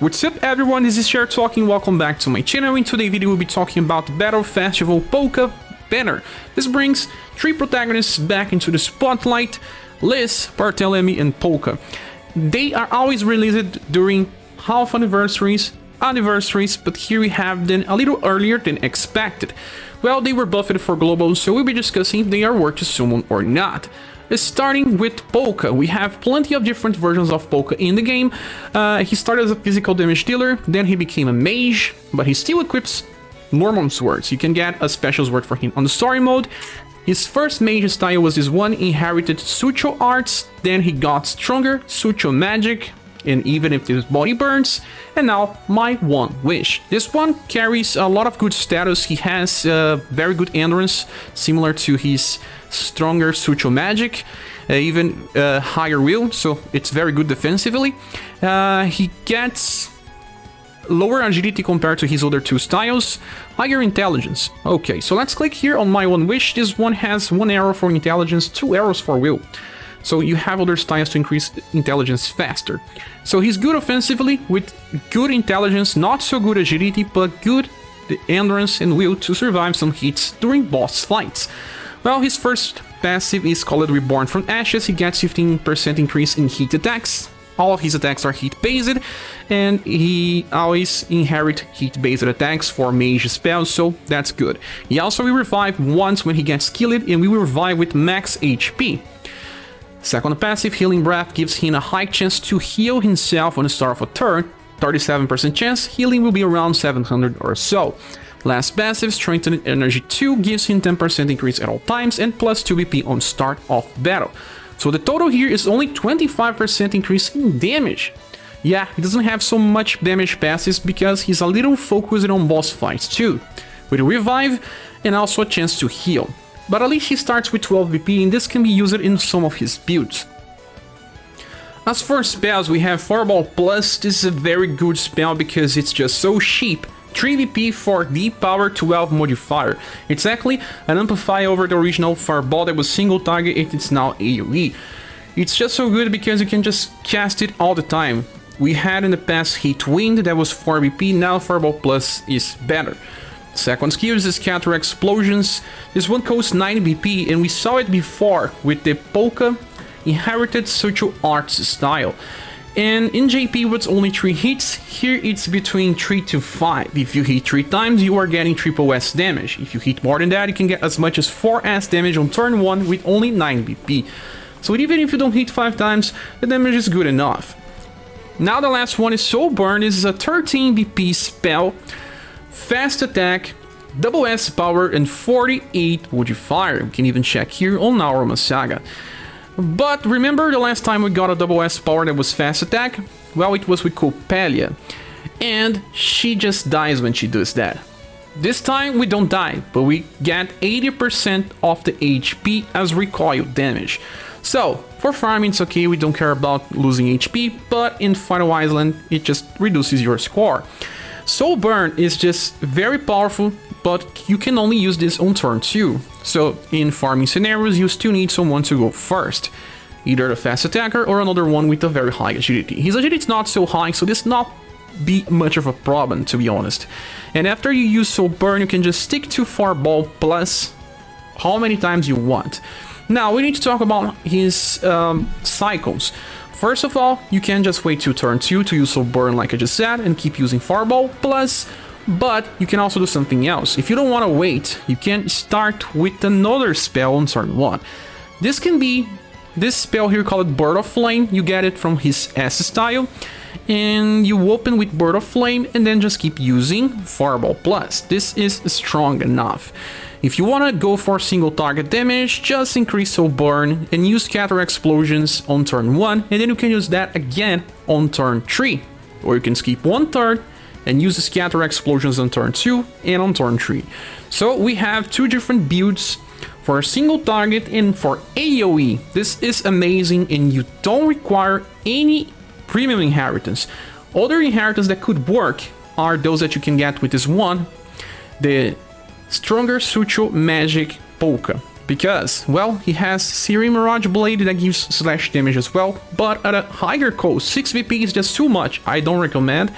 What's up everyone, this is Cher talking, welcome back to my channel. In today's video we'll be talking about the Battle Festival Polka banner. This brings 3 protagonists back into the spotlight, Lynn, Barthelemy and Polka. They are always released during half anniversaries, but here we have them a little earlier than expected. Well, they were buffed for global, so we'll be discussing if they are worth to summon or not. Starting with Polka, we have plenty of different versions of Polka in the game. He started as a physical damage dealer, then he became a mage, but he still equips normal swords. You can get a special sword for him on the story mode. His first mage style was this one, inherited Sucho arts, then he got stronger Sucho magic, and even if his body burns, and now my one wish. This one carries a lot of good status. He has very good endurance, similar to his stronger Sucho magic, even higher will, so it's very good defensively. He gets lower agility compared to his other 2 styles, higher intelligence. Okay, so let's click here on my one wish. This one has 1 arrow for intelligence, 2 arrows for will. So you have other styles to increase intelligence faster. So he's good offensively with good intelligence, not so good agility, but good endurance and will to survive some hits during boss fights. Well, his first passive is called Reborn from Ashes. He gets 15% increase in hit attacks. All of his attacks are hit-based, and he always inherits hit-based attacks for mage spells, so that's good. He also will revive once when he gets killed, and we will revive with max HP. Second passive, Healing Breath, gives him a high chance to heal himself on the start of a turn, 37% chance, healing will be around 700 or so. Last passive, Strengthened Energy 2, gives him 10% increase at all times and plus 2 BP on start of battle. So the total here is only 25% increase in damage. Yeah, he doesn't have so much damage passives because he's a little focused on boss fights too, with a revive and also a chance to heal. But at least he starts with 12 BP and this can be used in some of his builds. As for spells, we have Fireball Plus. This is a very good spell because it's just so cheap. 3 BP for the power 12 modifier. It's actually an amplify over the original Fireball that was single target and it's now AoE. It's just so good because you can just cast it all the time. We had in the past Heat Wind that was 4 BP, now Fireball Plus is better. Second skill is Scatter Explosions. This one costs 9 BP and we saw it before with the Polka inherited Sucho arts style. And in JP with only 3 hits, here it's between 3 to 5. If you hit 3 times, you are getting triple S damage. If you hit more than that, you can get as much as 4 S damage on turn 1 with only 9 BP. So even if you don't hit 5 times, the damage is good enough. Now the last one is Soul Burn. This is a 13 BP spell, fast attack, double S power and 48 modifier. We can even check here on our SaGa. But remember the last time we got a double S power that was fast attack? Well, it was with Copelia, and she just dies when she does that. This time we don't die, but we get 80% of the HP as recoil damage. So for farming it's okay, we don't care about losing HP, but in Final Island it just reduces your score. Soul Burn is just very powerful, but you can only use this on turn 2. So in farming scenarios, you still need someone to go first. Either a fast attacker or another one with a very high agility. His agility is not so high, so this not be much of a problem, to be honest. And after you use Soul Burn, you can just stick to Fireball Plus how many times you want. Now we need to talk about his cycles. First of all, you can just wait till turn 2 to use Soul Burn like I just said and keep using Fireball Plus, but you can also do something else. If you don't want to wait, you can start with another spell on turn 1. This can be this spell here called Bird of Flame. You get it from his S style, and you open with Bird of Flame and then just keep using Fireball Plus. This is strong enough. If you want to go for single target damage, just increase Soul Burn and use Scatter Explosions on turn 1, and then you can use that again on turn 3. Or you can skip 1 turn and use the Scatter Explosions on turn 2 and on turn 3. So we have 2 different builds for a single target and for AoE. This is amazing and you don't require any premium inheritance. Other inheritance that could work are those that you can get with this one, the Stronger Sucho Magic Polka. Because, well, he has Searing Mirage Blade that gives slash damage as well, but at a higher cost. 6 VP is just too much, I don't recommend.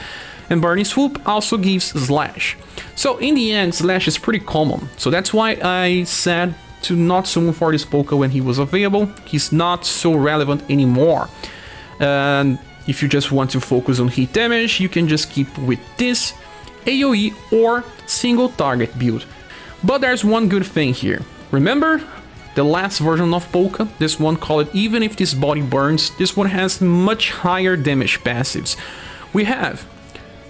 And Burning Swoop also gives slash. So in the end, slash is pretty common. So that's why I said to not summon for this Polka when he was available. He's not so relevant anymore. And if you just want to focus on hit damage, you can just keep with this AoE or single target build. But there's one good thing here. Remember the last version of Polka? This one called Even If This Body Burns. This one has much higher damage passives. We have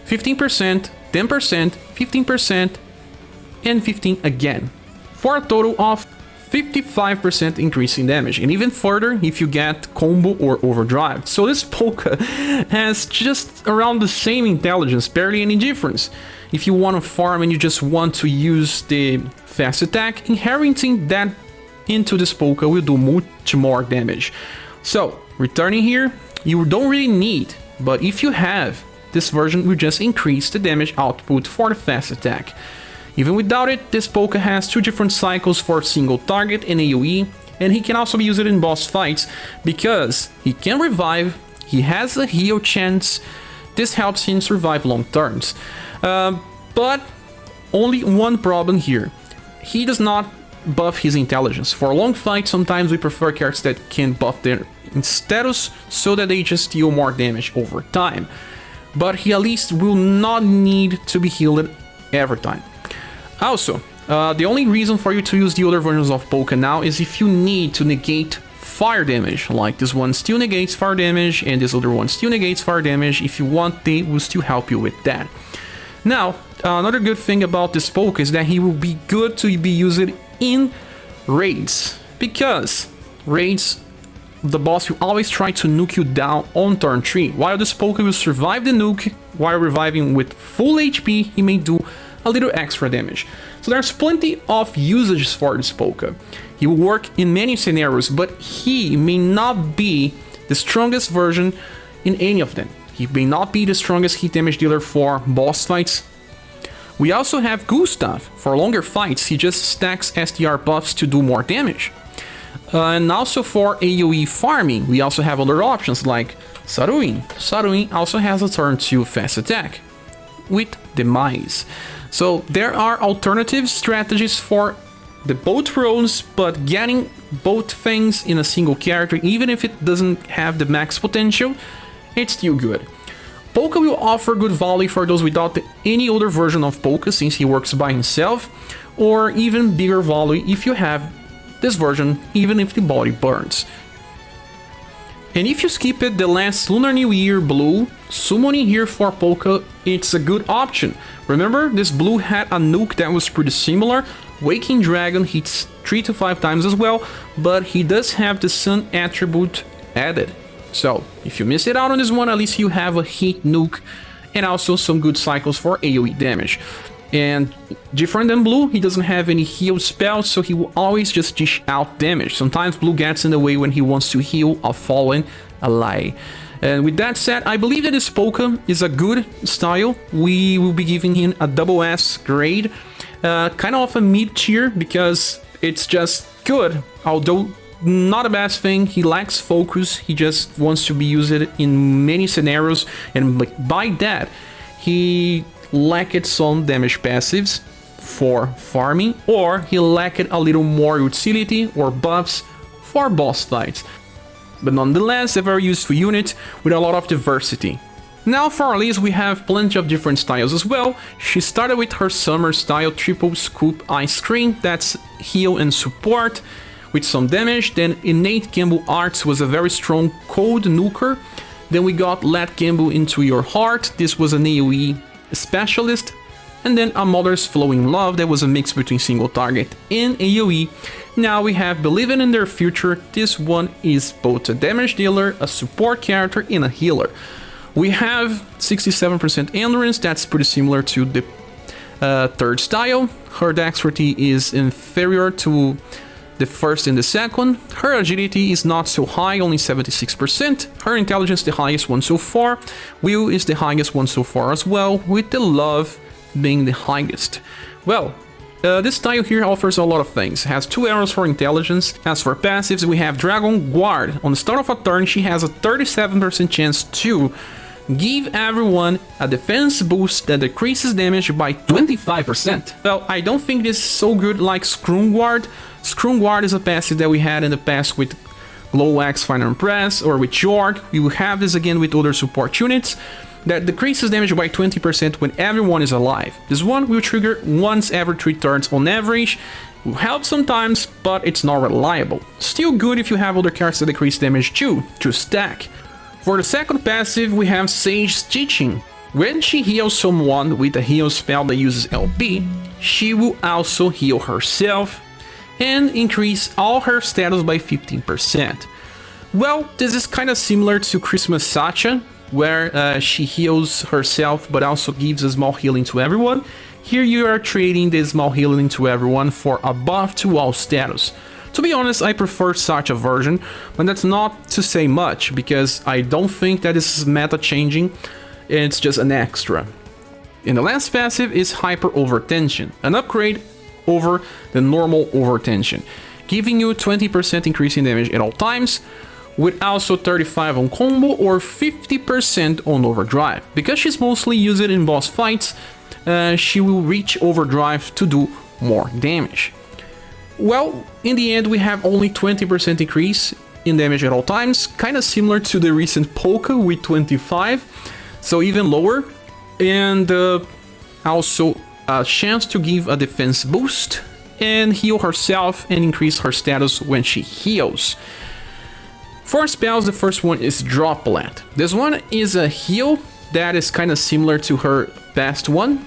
15%, 10%, 15%, and 15 again, for a total of 55% increase in damage, and even further if you get combo or overdrive. So this Polka has just around the same intelligence, barely any difference. If you want to farm and you just want to use the fast attack, inheriting that into this Polka will do much more damage. So returning here, you don't really need, but if you have, this version will just increase the damage output for the fast attack. Even without it, this Polka has 2 different cycles for single target and AoE, and he can also be used in boss fights because he can revive, he has a heal chance. This helps him survive long turns. But only one problem here. He does not buff his intelligence. For a long fight, sometimes we prefer characters that can buff their status so that they just deal more damage over time. But he at least will not need to be healed every time. Also, the only reason for you to use the other versions of Polka now is if you need to negate fire damage, like this one still negates fire damage and this other one still negates fire damage. If you want, they will still help you with that. Now, another good thing about this Polka is that he will be good to be used in raids, because raids, the boss will always try to nuke you down on turn 3, while this Polka will survive the nuke while reviving with full HP. He may do a little extra damage. So there's plenty of usages for this Polka. He will work in many scenarios, but he may not be the strongest version in any of them. He may not be the strongest hit damage dealer for boss fights. We also have Gustav. For longer fights, he just stacks SDR buffs to do more damage. And also for AoE farming, we also have other options like Saruin. Saruin also has a turn 2 fast attack with Demise. So there are alternative strategies for the both roles, but getting both things in a single character, even if it doesn't have the max potential, it's still good. Polka will offer good volley for those without any other version of Polka, since he works by himself, or even bigger volley if you have this version, even if the body burns. And if you skip it the last Lunar New Year blue, summoning here for Polka, it's a good option. Remember, this blue had a nuke that was pretty similar. Waking Dragon hits 3 to 5 times as well, but he does have the Sun attribute added. So, if you miss it out on this one, at least you have a hit nuke and also some good cycles for AoE damage. And different than blue, he doesn't have any heal spells, so he will always just dish out damage. Sometimes blue gets in the way when he wants to heal a fallen ally. And with that said, I believe that this Polka is a good style. We will be giving him a double S grade, kind of a mid tier, because it's just good, although not a bad thing. He lacks focus, he just wants to be used in many scenarios, and by that, he lacked some damage passives for farming, or he lacked a little more utility or buffs for boss fights. But nonetheless, a very useful unit with a lot of diversity. Now for our list, we have plenty of different styles as well. She started with her summer style triple scoop ice cream, that's heal and support with some damage. Then innate Gamble Arts was a very strong cold nuker. Then we got Let Gamble Into Your Heart, this was an AoE specialist. And then a Mother's Flowing Love, that was a mix between single target and AoE. Now we have Believing in Their Future. This one is both a damage dealer, a support character, and a healer. We have 67% endurance, that's pretty similar to the third style. Her dexterity is inferior to the first and the second. Her agility is not so high, only 76%. Her intelligence, the highest one so far. Will is the highest one so far as well, with the love being the highest. Well, This style here offers a lot of things. Has 2 arrows for intelligence. As for passives, we have Dragon Guard. On the start of a turn, she has a 37% chance to give everyone a defense boost that decreases damage by 25%. Well, I don't think this is so good like Scrum Guard. Scrum Guard is a passive that we had in the past with Glow Axe, Final Press, or with Jorg. We will have this again with other support units that decreases damage by 20% when everyone is alive. This one will trigger once every 3 turns on average. Will help sometimes, but it's not reliable. Still good if you have other cards that decrease damage too, to stack. For the second passive, we have Sage Stitching. When she heals someone with a heal spell that uses LP, she will also heal herself and increase all her status by 15%. Well, this is kind of similar to Christmas SaGa, where she heals herself but also gives a small healing to everyone. Here you are trading this small healing to everyone for a buff to all status. To be honest, I prefer such a version, but that's not to say much, because I don't think that this is meta changing, it's just an extra. And the last passive is Hyper Overtension, an upgrade over the normal Overtension, giving you 20% increase in damage at all times, with also 35 on combo or 50% on overdrive. Because she's mostly used in boss fights, she will reach overdrive to do more damage. Well, in the end we have only 20% increase in damage at all times, kind of similar to the recent Polka with 25, so even lower, and also a chance to give a defense boost and heal herself and increase her status when she heals. For spells, the first one is Droplet. This one is a heal that is kind of similar to her past one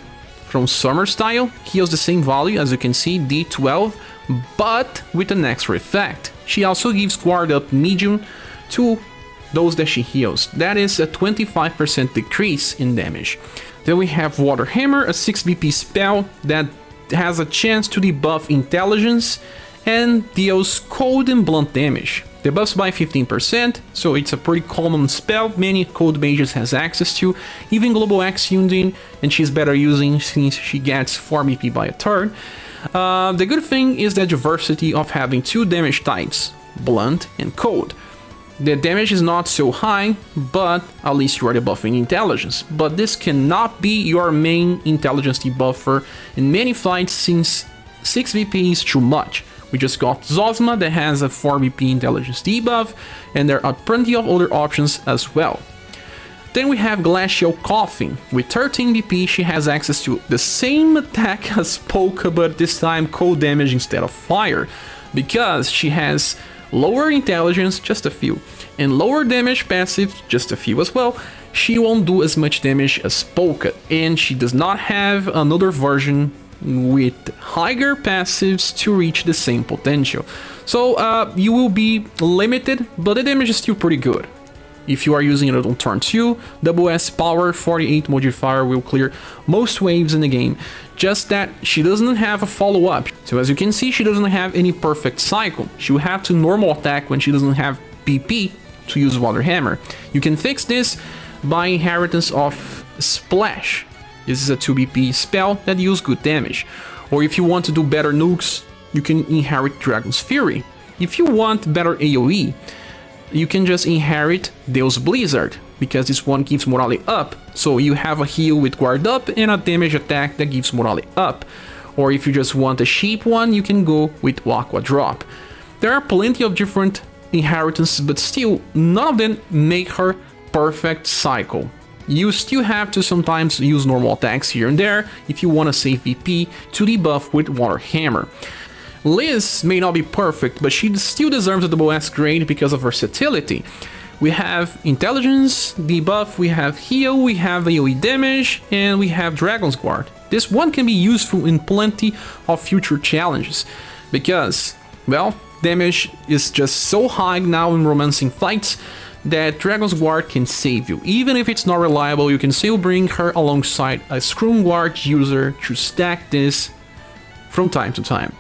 from Summer style. Heals the same value, as you can see, D12, but with an extra effect. She also gives Guard Up Medium to those that she heals. That is a 25% decrease in damage. Then we have Water Hammer, a 6 BP spell that has a chance to debuff intelligence and deals cold and blunt damage. Debuffs by 15%, so it's a pretty common spell many cold mages has access to, even Global Axe using, and she's better using since she gets 4 BP by a turn. The good thing is the diversity of having 2 damage types, blunt and cold. The damage is not so high, but at least you are debuffing intelligence. But this cannot be your main intelligence debuffer in many fights since 6 VP is too much. We just got Zosma that has a 4 VP intelligence debuff, and there are plenty of other options as well. Then we have Glacial Coffin. With 13 BP, she has access to the same attack as Polka, but this time cold damage instead of fire, because she has lower intelligence, just a few, and lower damage passive, just a few as well. She won't do as much damage as Polka, and she does not have another version with higher passives to reach the same potential. So you will be limited, but the damage is still pretty good. If you are using it on turn 2, double S power 48 modifier will clear most waves in the game. Just that she doesn't have a follow-up. So as you can see, she doesn't have any perfect cycle. She will have to normal attack when she doesn't have PP to use Water Hammer. You can fix this by inheritance of Splash. This is a 2 BP spell that deals good damage. Or if you want to do better nukes, you can inherit Dragon's Fury. If you want better AoE, you can just inherit Deus Blizzard, because this one gives morale up. So you have a heal with Guard Up and a damage attack that gives morale up. Or if you just want a cheap one, you can go with Aqua Drop. There are plenty of different inheritances, but still none of them make her perfect cycle. You still have to sometimes use normal attacks here and there if you want to save VP to debuff with Water Hammer. Liz may not be perfect, but she still deserves a double S grade because of versatility. We have intelligence, debuff, we have heal, we have AoE damage, and we have Dragon's Guard. This one can be useful in plenty of future challenges, because, well, damage is just so high now in romancing fights that Dragon's Guard can save you. Even if it's not reliable, you can still bring her alongside a Scrum Guard user to stack this from time to time.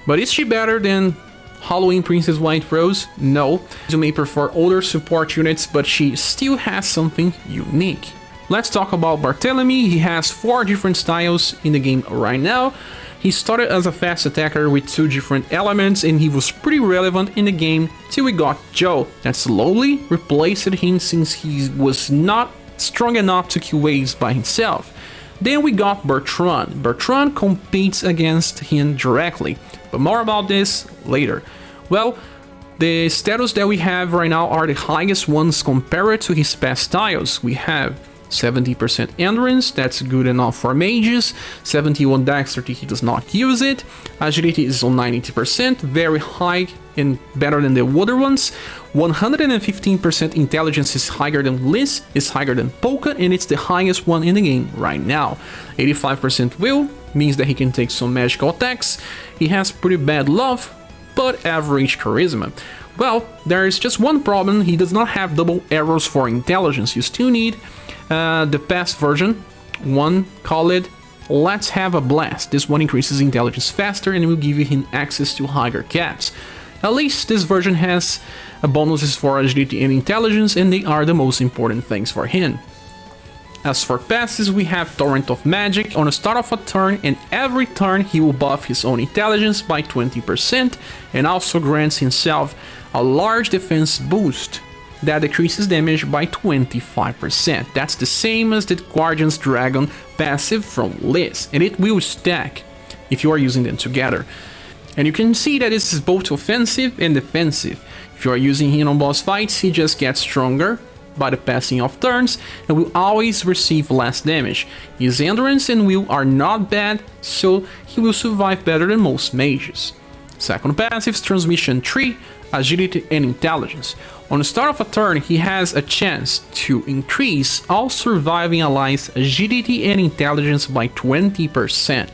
But is she better than Halloween Princess White Rose? No. You may prefer older support units, but she still has something unique. Let's talk about Barthelemy. He has 4 different styles in the game right now. he started as a fast attacker with 2 different elements and he was pretty relevant in the game till we got Joe that slowly replaced him since he was not strong enough to kill waves by himself. Then we got Bertrand. Bertrand competes against him directly, but more about this later. Well, the status that we have right now are the highest ones compared to his past styles. We have 70% endurance, that's good enough for mages, 71 dexterity, he does not use it, agility is on 90%, very high and better than the other ones, 115% intelligence is higher than Liz, is higher than Polka, and it's the highest one in the game right now. 85% will, means that he can take some magical attacks, he has pretty bad love, but average charisma. Well, there is just one problem, he does not have double arrows for intelligence, you still need the past version, one called Let's Have a Blast. This one increases intelligence faster and will give him access to higher caps. At least this version has bonuses for agility and intelligence, and they are the most important things for him. As for passes, we have Torrent of Magic. On the start of a turn, and every turn he will buff his own intelligence by 20% and also grants himself a large defense boost that decreases damage by 25%. That's the same as the Guardian's Dragon passive from Liz, and it will stack if you are using them together. And you can see that this is both offensive and defensive. If you are using him on boss fights, he just gets stronger by the passing of turns and will always receive less damage. His endurance and will are not bad, so he will survive better than most mages. Second passive is Transmission 3, Agility and Intelligence. On the start of a turn, he has a chance to increase all surviving allies' agility and intelligence by 20%.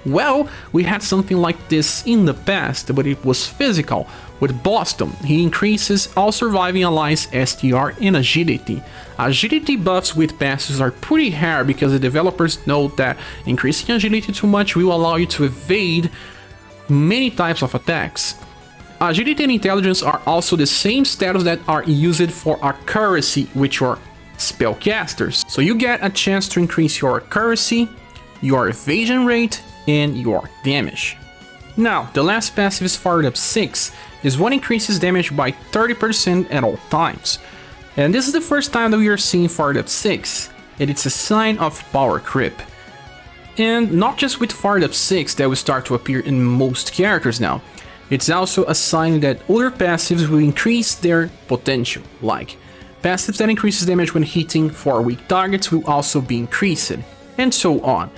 Well, we had something like this in the past, but it was physical. With Boston, he increases all surviving allies' STR and agility. Agility buffs with passes are pretty rare because the developers know that increasing agility too much will allow you to evade many types of attacks. Agility and intelligence are also the same status that are used for accuracy with your spellcasters. So you get a chance to increase your accuracy, your evasion rate, and your damage. Now, the last passive is Fired Up 6. This one increases damage by 30% at all times. And this is the first time that we are seeing Fired Up 6, and it's a sign of power creep. And not just with Fired Up 6 that will start to appear in most characters now. It's also a sign that other passives will increase their potential, like passives that increases damage when hitting 4 weak targets will also be increased, and so on.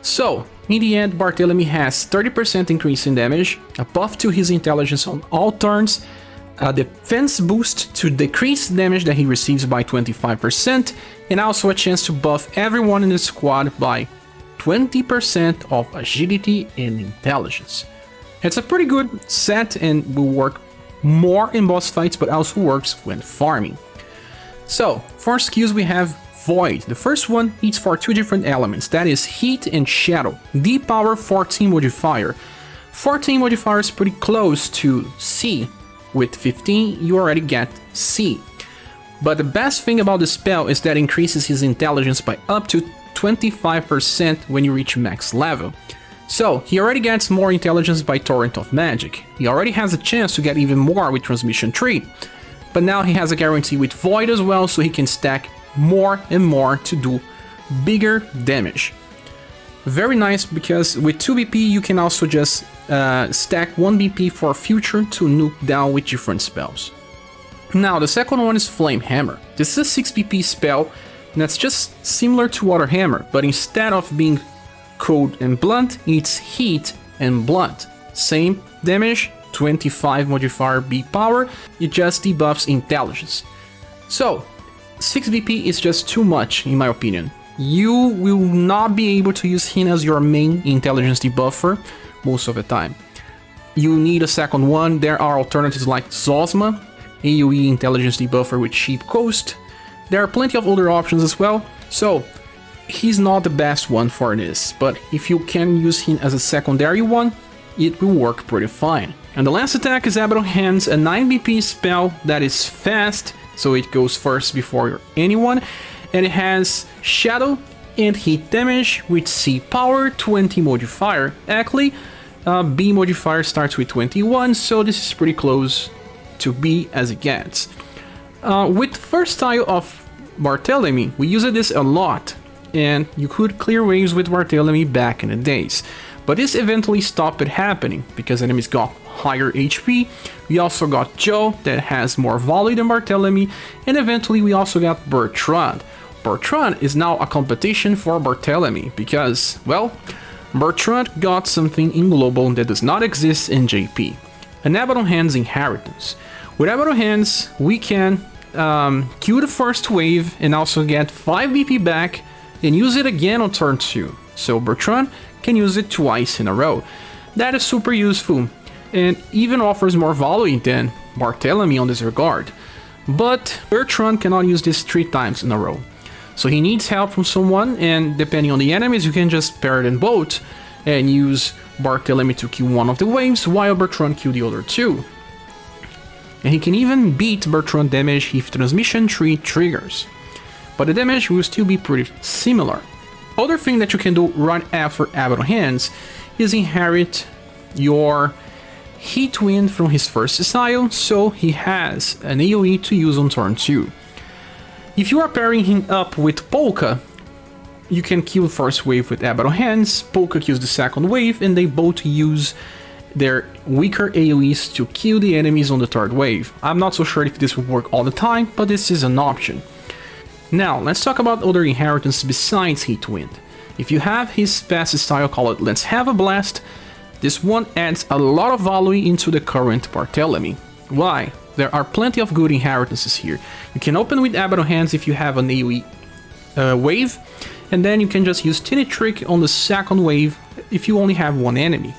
So, in the end, Barthelemy has 30% increase in damage, a buff to his intelligence on all turns, a defense boost to decrease damage that he receives by 25%, and also a chance to buff everyone in the squad by 20% of agility and intelligence. It's a pretty good set and will work more in boss fights, but also works when farming. So, for skills we have Void. The first one is for 2 different elements, that is Heat and Shadow. D power 14 modifier. 14 modifier is pretty close to C. With 15 you already get C. But the best thing about the spell is that it increases his intelligence by up to 25% when you reach max level. So, he already gets more intelligence by Torrent of Magic. He already has a chance to get even more with Transmission 3. But now he has a guarantee with Void as well, so he can stack more and more to do bigger damage. Very nice, because with 2 BP you can also just stack 1 BP for future to nuke down with different spells. Now the second one is Flame Hammer. This is a 6 BP spell that's just similar to other hammer, but instead of being cold and blunt, it's heat and blunt. Same damage, 25 modifier B power, it just debuffs intelligence. So 6 BP is just too much in my opinion. You will not be able to use him as your main intelligence debuffer most of the time. You need a second one. There are alternatives like Zosma, AoE intelligence debuffer with cheap cost. There are plenty of other options as well, so he's not the best one for this, but if you can use him as a secondary one, it will work pretty fine. And the last attack is Abaddon Hands, a 9 BP spell that is fast, so it goes first before anyone, and it has Shadow, and hit damage with C power 20 modifier. Actually, B modifier starts with 21, so this is pretty close to B as it gets. With first style of Barthelemy, we used this a lot, and you could clear waves with Barthelemy back in the days. But this eventually stopped happening because enemies got higher HP. We also got Joe that has more volley than Barthelemy, and eventually we also got Bertrand. Bertrand is now a competition for Barthelemy because, well, Bertrand got something in Global that does not exist in JP. An Abaddon Hands inheritance. With Abaddon Hands, we can kill the first wave and also get 5 BP back and use it again on turn 2. So Bertrand can use it twice in a row. That is super useful and even offers more volley than Barthelemy on this regard. But Bertrand cannot use this 3 times in a row. So he needs help from someone, and depending on the enemies, you can just pair them both and use Barthelemy to kill one of the waves while Bertrand kill the other 2. And he can even beat Bertrand damage if transmission tree triggers. But the damage will still be pretty similar. Other thing that you can do right after Abaddon Hands is inherit your Heat Wind from his first style, so he has an AoE to use on turn 2. If you are pairing him up with Polka, you can kill first wave with Abaddon Hands, Polka kills the second wave, and they both use their weaker AoEs to kill the enemies on the third wave. I'm not so sure if this will work all the time, but this is an option. Now, let's talk about other inheritance besides Heat Wind. If you have his passive style called Let's Have a Blast, this one adds a lot of volley into the current Barthelemy. Why? There are plenty of good inheritances here. You can open with Abaddon Hands if you have an AoE wave, and then you can just use Tiny Trick on the second wave if you only have one enemy.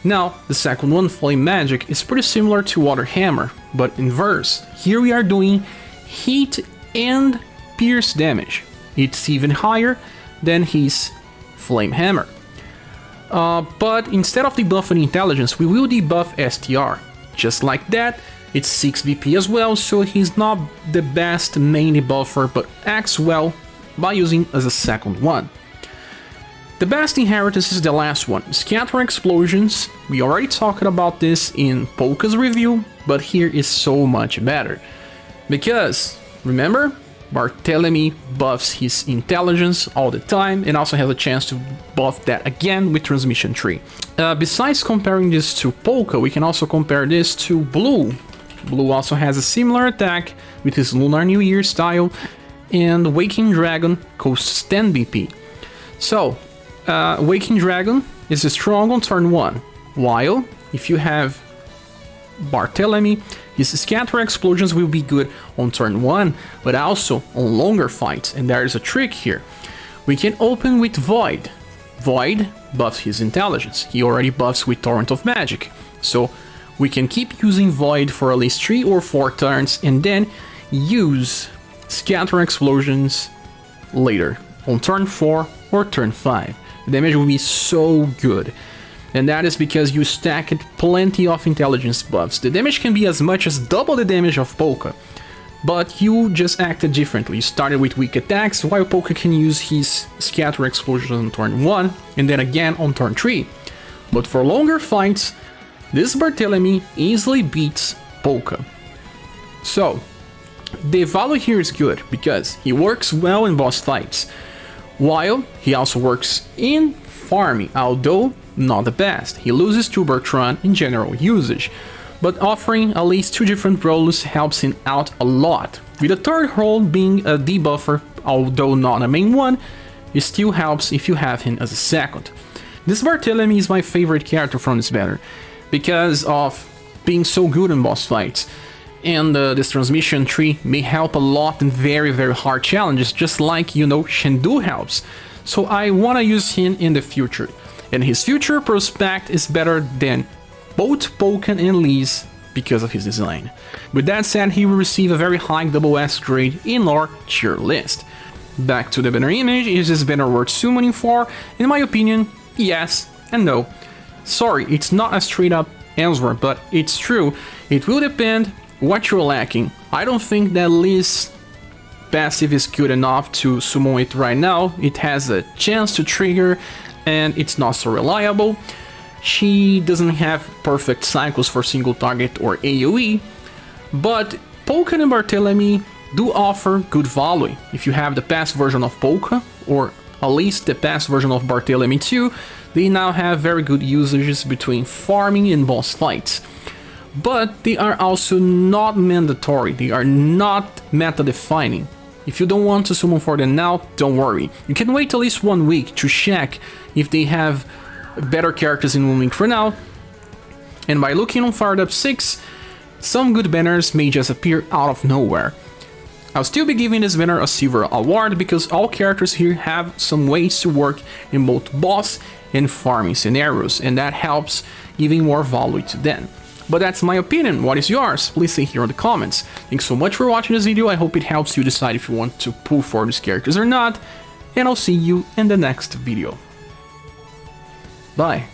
Now, the second one, Flame Magic, is pretty similar to Water Hammer, but inverse. Here we are doing heat and pierce damage. It's even higher than his Flame Hammer. But instead of debuffing Intelligence, we will debuff STR. Just like that, it's 6 BP as well, so he's not the best main debuffer, but acts well by using as a second one. The best inheritance is the last one, Scatter Explosions. We already talked about this in Polka's review, but here is so much better. Because, remember, Barthelemy buffs his intelligence all the time and also has a chance to buff that again with Transmission Tree. Besides comparing this to Polka, we can also compare this to Blue. Blue also has a similar attack with his Lunar New Year style, and Waking Dragon costs 10 BP. So, Waking Dragon is strong on turn 1, while if you have Barthelemy, his Scatter Explosions will be good on turn 1, but also on longer fights, and there is a trick here. We can open with Void. Void buffs his intelligence, he already buffs with Torrent of Magic, so we can keep using Void for at least 3 or 4 turns and then use Scatter Explosions later, on turn 4 or turn 5. The damage will be so good. And that is because you stacked plenty of intelligence buffs. The damage can be as much as double the damage of Polka, but you just acted differently. You started with weak attacks, while Polka can use his Scatter Explosions on turn 1 and then again on turn 3. But for longer fights, this Barthelemy easily beats Polka. So, the value here is good because he works well in boss fights, while he also works in farming, although not the best. He loses to Bertrand in general usage, but offering at least 2 different roles helps him out a lot. With the third role being a debuffer, although not a main one, it still helps if you have him as a second. This Barthelemy is my favorite character from this banner, because of being so good in boss fights. And this transmission tree may help a lot in very hard challenges, just like, you know, Shendu helps. So I wanna use him in the future. And his future prospect is better than both Polka and Lee's because of his design. With that said, he will receive a very high SS grade in lore tier list. Back to the banner image, is this banner worth summoning for? In my opinion, yes and no. Sorry, it's not a straight up answer, but it's true. It will depend what you're lacking. I don't think that Lee's passive is good enough to summon it right now. It has a chance to trigger, and it's not so reliable. She doesn't have perfect cycles for single target or AoE, but Polka and Barthelemy do offer good value. If you have the past version of Polka, or at least the past version of Barthelemy 2, they now have very good usages between farming and boss fights. But they are also not mandatory, they are not meta-defining. If you don't want to summon for them now, don't worry. You can wait at least 1 week to check if they have better characters in 1 week for now. And by looking on Fired Up 6, some good banners may just appear out of nowhere. I'll still be giving this banner a silver award because all characters here have some ways to work in both boss and farming scenarios, and that helps giving more value to them. But that's my opinion. What is yours? Please say here in the comments. Thanks so much for watching this video. I hope it helps you decide if you want to pull for these characters or not. And I'll see you in the next video. Bye.